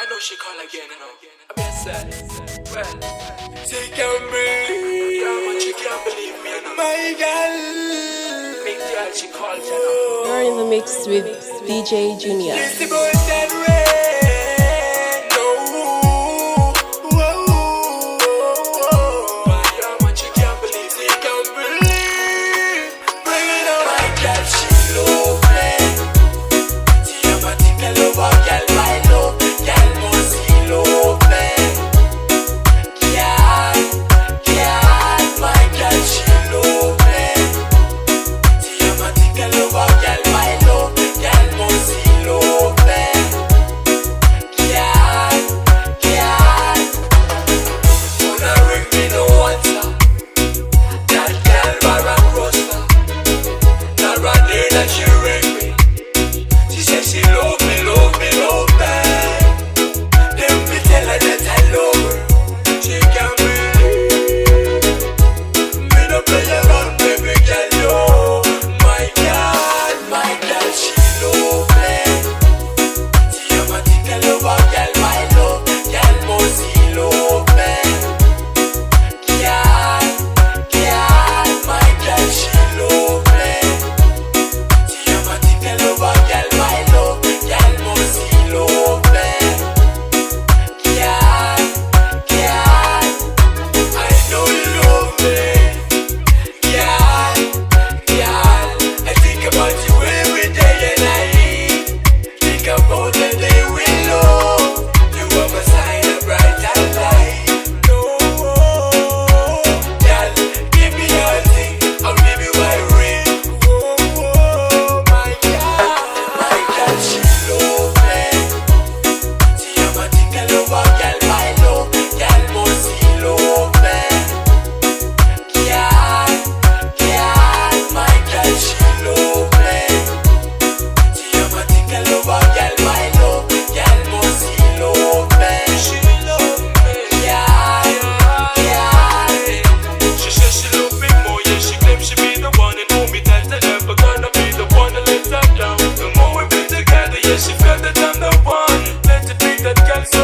I know she call again, you know. I mean, said, well, she can breathe. Yeah, man, she can't believe me, you know. My girl, big girl, she called, you know. You're in the mix with DJ Junior. It's the boy that red, no. Whoa. Yeah, man, she can't believe, she can't believe. Bring it on. My girl, she love me. She have a thing, I love her, girl, my love. Girl, must she love me. Girl, my girl, she love me. She have a thing, I love her, girl, my love. Girl, must she love me. Girl, wanna ring me no answer. That girl Barra Rosa, not right there that she ring me. She said she love me, love me, love me. Then me tell her that I love her. She can't believe. Me no play around, baby girl, yo. My girl, she love me. She have a thing I love her, girl, my love. Girl, must she love me. Girl, my girl, she love me. She have a thing I love her, girl, my love. Girl, must she love me. I know you love me. I think about you every day and night. Think about the day we love. You are my sign of bright and light. No, girl, give me your thing. I'll give you my ring. My girl, she love me. She have a thing I love her, girl, my love. Girl, must she love me. My girl, she love me. She have a thing I love her, girl, my love. Girl, must she love me. She love me. She says she love me more, yeah. She claims she be the one and hold me tight. I never gonna be the one to let her down. The more we be together, yeah, she felt that I'm the one. Let it be that girl, so